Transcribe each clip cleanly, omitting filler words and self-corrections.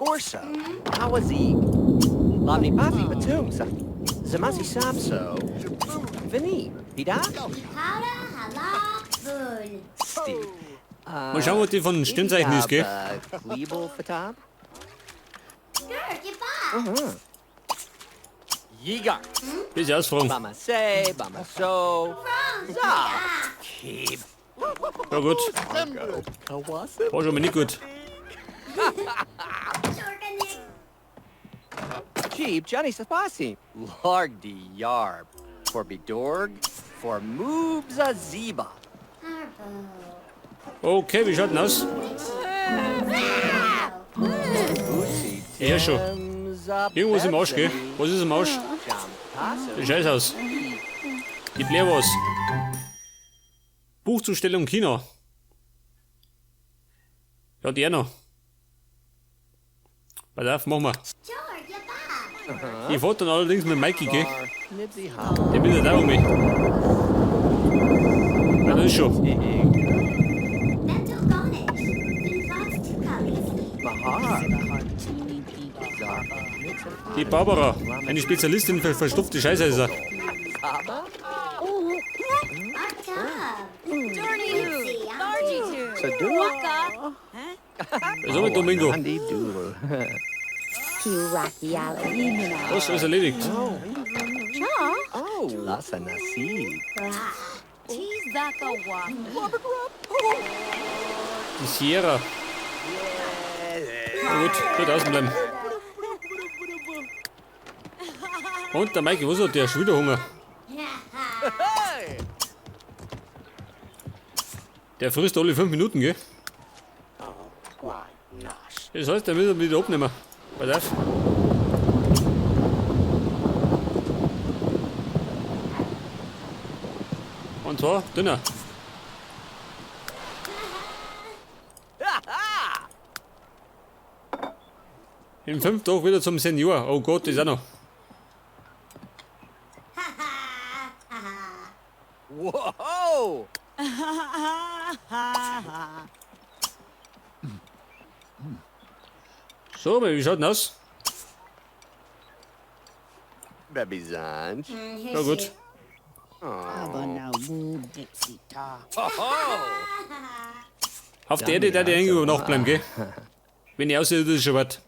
Gorsa, Hawazi, Lamni Bazi Batumsa, Zamasi Samso, Vini, Pida? Hara hala bul. Steve. Mal schauen, was die von Stimmzeichen ist, gell? Liebel Fatab? Gurk, yapa. Yigar. Bisschen ausfragen. Bama say, Bama so. Za. Keep. Ja gut, Kawasa. war schon mal nicht gut. Sorganik. Keep Johnny Sapasi. Largdi Yarb. For Bidorg. For Moobza Ziba. Harbo. Okay, wie schaut denn aus? Uzi. Ja, schon. Irgendwas im Arsch, gell? Was ist im Arsch? Sieht scheiße aus. Gib leer was. Buchzustellung China. Ja, der noch. Pass auf, mach mal. Georg, yapa. Ich fahr dann allerdings mit Mikey, gell? Nibsy Hop. Der will da um mich. Ja, das ist schon. Bento Gonish. Den Platz zu Kalis. Mahar. Die Barbara, eine Spezialistin für verstopfte Scheiße ist er. Kaba. Artab. Dorny. Sadu. Was haben wir, Domingo? Andy Doodle. Was ist erledigt? Oh, Lasa Nasi. Die Sierra. Na gut, wird außen bleiben. Und der Mikey, was hat der? Schon wieder Hunger. Der frisst alle 5 Minuten, gell? Das heißt, der will er wieder abnehmen. Pass auf. Und zwar dünner. In 5 Tagen wieder zum Senior. Oh Gott, das ist auch noch. Whoa! So, aber wie schaut denn aus? Baby Zanj. Na gut. Auf der Erde, der irgendwie über Nacht bleiben, gell? Wenn ich aussehe, das ist schon was.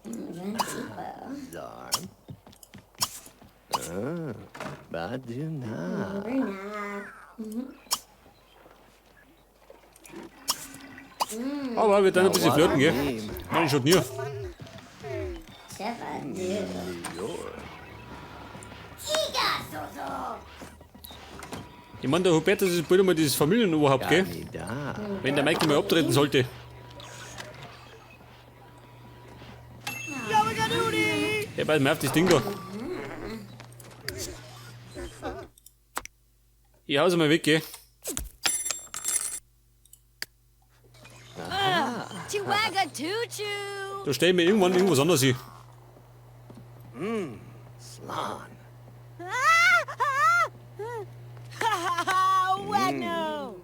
Zarm. Baduna. Aber wir dann ein bisschen flirten, gell? Nein, schaut nie. Ich meine, der Hubertus ist bald einmal dieses Familienoberhaupt, gell? Da. Wenn der Michael mal abtreten sollte. Ja, bald mal auf das Ding da. Ich hau's mal weg, gell? Chihuahua Tutu. Da stell ich mir irgendwann irgendwas anderes hin. Slan. Wagno.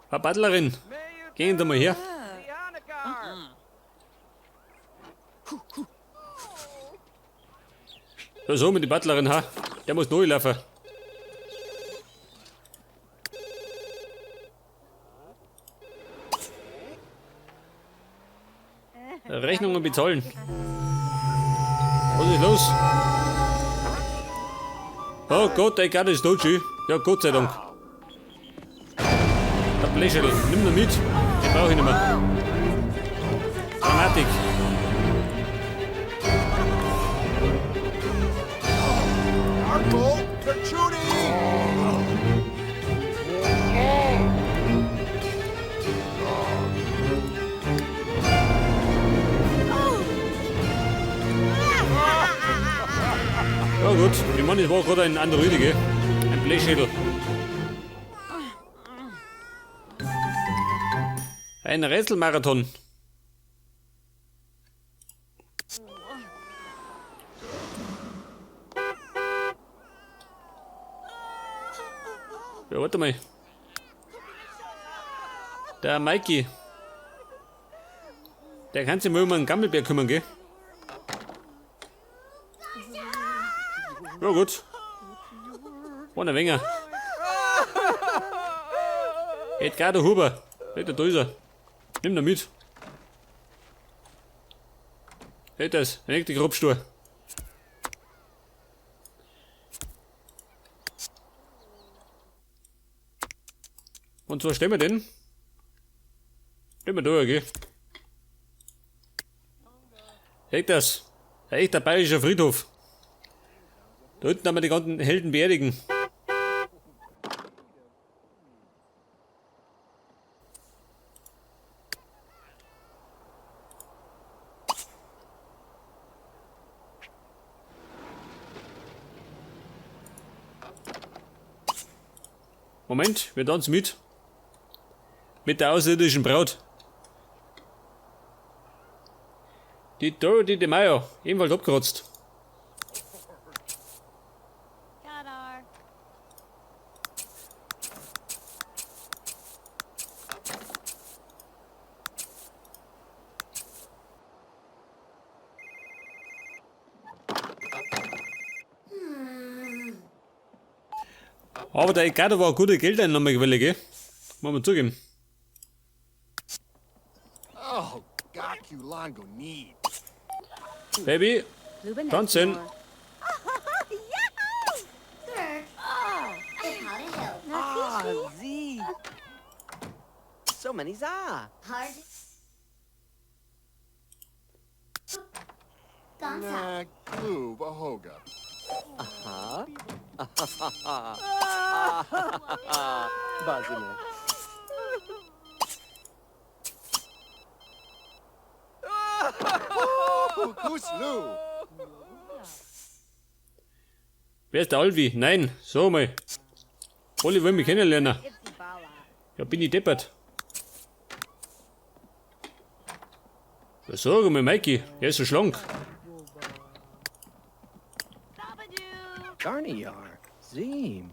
Frau Butlerin, gehen Sie mal her. Ja, so mit der Butlerin, ha. Der muss neu laufen. Rechnungen bezahlen. Was ist los? Oh Gott, der Garten ist tot, schön. Ja, Gott sei Dank. Der Bläscherl, nimm ihn mit. Den brauche ich nicht mehr. Dramatik. Uncle Kachuni! Ja gut, ich meine, es war gerade ein Androide, gell? Ein Bleischädel. Ein Rätselmarathon. Ja, warte mal. Der Mikey. Der kann sich mal um einen Gammelbär kümmern, gell? Ja gut. Ohne Wenger. Edgar, der Huber. Da ist er. Nimm ihn mit. Das, ein echter Grobstuhl. Und zwar stellen wir den. Stellen wir da, gell? Seht das? Ein echter bayerischer Friedhof. Da unten haben wir die ganzen Helden beerdigen. Moment, wir tanzen mit. Mit der außerirdischen Braut. Die Dorothy de Meyer, ebenfalls abgerotzt. Kadar. Aber der Egada war eine gute Geldeinnahmequelle, gell? Muss man zugeben. Oh, got you, Longo need. Baby, Lubin tanzen. Sir, it's how to help. Ah, Z. So many za. Hard. Gone south. Nah, glue, Bahoga. Huh? Buzzing it. Who's Lou? Wer ist der Alvi? Nein, so mal. Alle wollen mich kennenlernen. Bala. Ja, bin ich deppert. Was sagen wir, Mikey? Er ist so schlank. Babadoo. Garnier. Zim.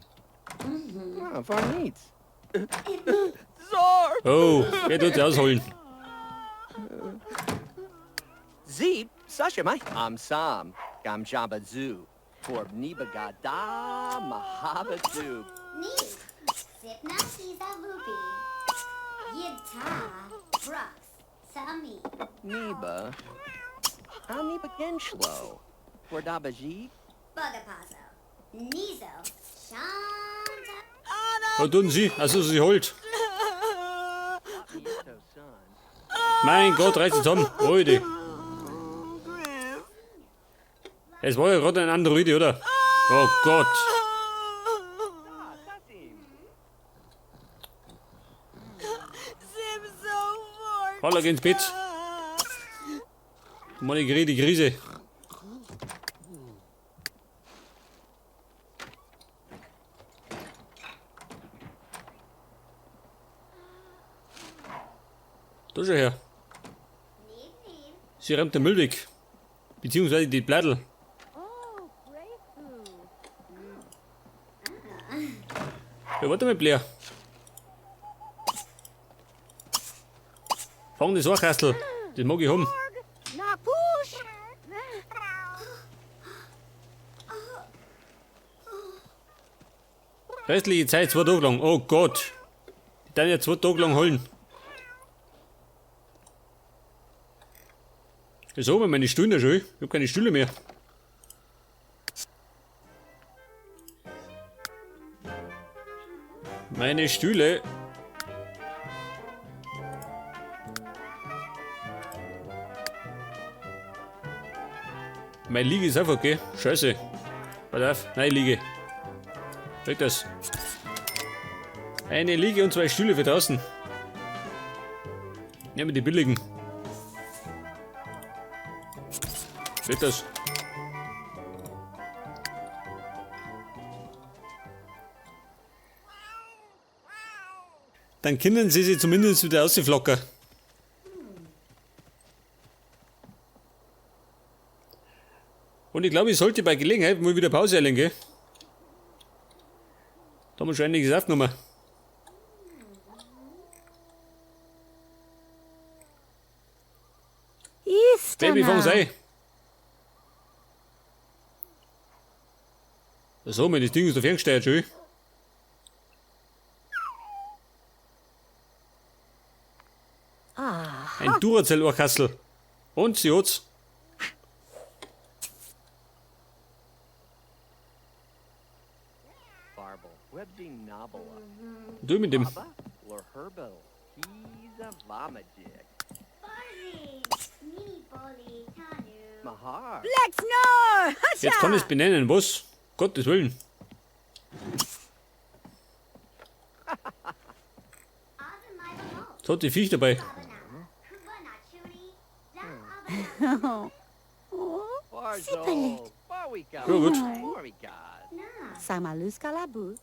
Ah, fun needs. Zor! Oh, wer tut sie ausholen? Zeeb, Sasha Mai. Sam. Gam Jabba Zoo. For Nibagada Mahabadu. Neat. Sipna Siza Vupi. Yidta. Brooks. Sami. Niba. Aniba Genshlo. For Dabaji. Bugapazo. Nizo. Shanta. Was tun sie? Also sie holt. Nieto son. Mein Gott, reiß es zusammen. Heute. Es war ja gerade ein Androide, oder? Oh Gott. Sim so Alle gehen ins Bett. Meine die Krise. Da schau her. Neat, neat. Sie räumt den Müll weg. Beziehungsweise die Blättel. Oh, great food. Ja, warte mal, Blair. Fang das Kastel. Das mag ich haben. Na push. Restliche Zeit 2 Tage lang. Oh Gott. Die dann ja 2 Tage lang holen. Das haben wir meine Stühle schon. Ich hab keine Stühle mehr. Meine Stühle. Meine Liege ist einfach, gell? Scheiße. Pass auf. Nein, Liege. Weg das. Eine Liege und 2 Stühle für draußen. Nehmen wir die billigen. Weg das. Dann können sie sich zumindest wieder ausflocken. Und ich glaube, ich sollte bei Gelegenheit mal wieder Pause erlegen, gell? Da haben wir schon einiges aufgenommen. Baby, fang's ein. So, mein, das Ding ist auf ferngesteuert, schön. Ein Duracell-Ohrkassel. Und sie hat's. Barble, Webby Nobble, Du mit dem. Baba, Lorherbo, he's a Vomajig. Barzi. Mini Bully. Tanu. Mahar, Lex, no! Jetzt kann ich es benennen, was? Gottes Willen. Jetzt hat die Viech dabei. Barzo, Bawika, Ja, gut. Borikas, Samalus Kalabu.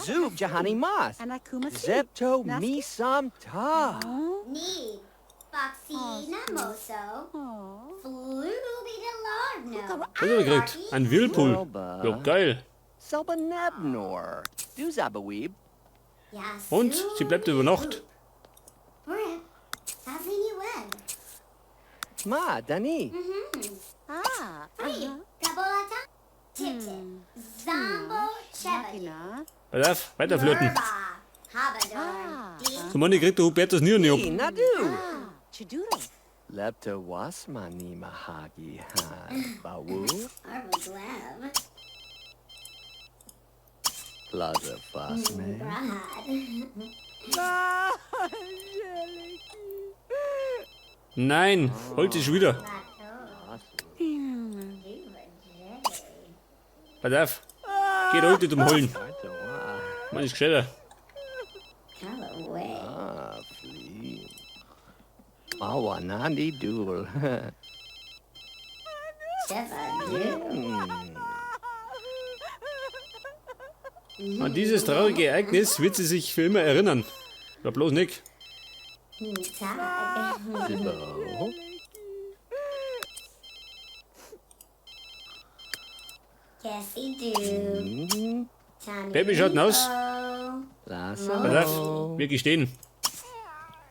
Zub Jahani Mas, And Akuma Zepto Nas- Misam Ta. Need. Foxy Namoso. Fluby Delarno. Was hat er gekriegt? Ein Whirlpool. Wilbur, Ja, geil. Selbanebnor, Duzabaweeb, Und sie bleibt über Nacht. Brip. Having you well. Ma, Dani, Ah, Free. Gabolata. Tip tip. Zombo Chevy. Makina. Pass auf, weiter flirten. Burba. Habador. Deep. Zum Mann kriegt der Hubertus nie ab. Nadu, Ah, Chiduro. Lepta Wasmani Mahagi, Bawu, Arbor Glab. Plaza Fasme, Brad. Nein, holt sie schon wieder. Pass auf. Geht heute zum Holen. Man ist gescheiter. Callaway. Ah, Flea, Mawanandi Duel, An dieses traurige Ereignis wird sie sich für immer erinnern. Ja, bloß nicht. Tag. Zibo, Cassie do. Tiny Baby schaut aus. Lassa, Pass auf, wir gestehen.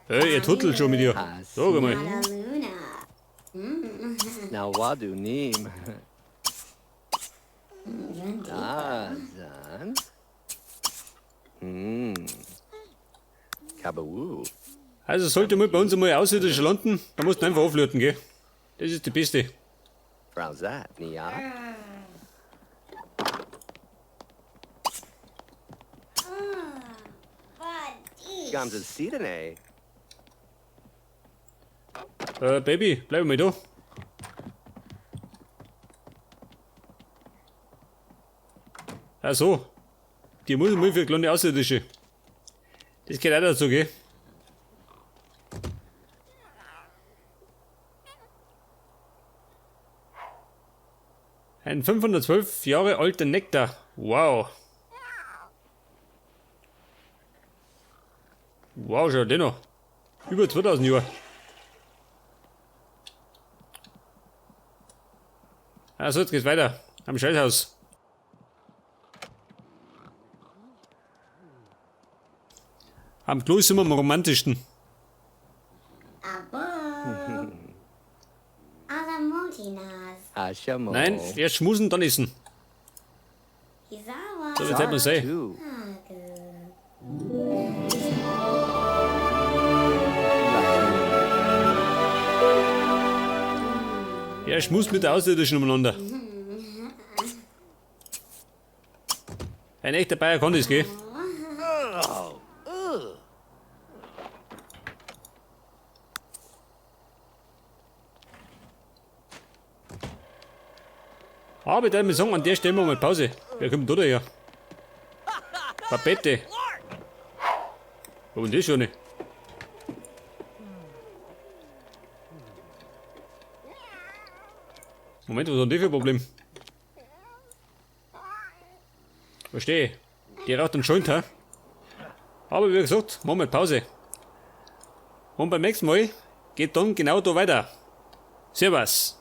Hey, ihr tuttelt schon mit ihr. Sag mal. Luna. Nawadu Neem, Zan, Kabawu, Also sollte mal bei uns einmal Außerirdischer landen, dann musst du einfach auflöten, gell? Das ist die Beste. Frau Zat, Nia, Buddy. Gamza Sidene, Baby, bleib mal da. Ach so. Die muss mal für kleine Außerirdische. Das geht auch dazu, gell? Ein 512 Jahre alter Nektar. Wow. Wow, schau den noch. Über 2000 Jahre. Also, jetzt geht's weiter. Am Scheißhaus. Am Klo sind wir am romantischsten. Abo. Alamontinas. Hashamo, Nein, erst schmusen, dann essen. Hizawa. So, jetzt hätte man sein. Two, Er schmust mit der Außerirdischen umeinander. Ein echter Bayer kann das, gell? Aber ich darf mir sagen, an der Stelle machen wir mal Pause. Wer kommt da daher? Babette. Wo denn das schon nicht? Moment, was hat die für ein Problem? Verstehe. Die raucht einen Joint, ha? Aber wie gesagt, machen wir Pause. Und beim nächsten Mal geht dann genau da weiter. Servus.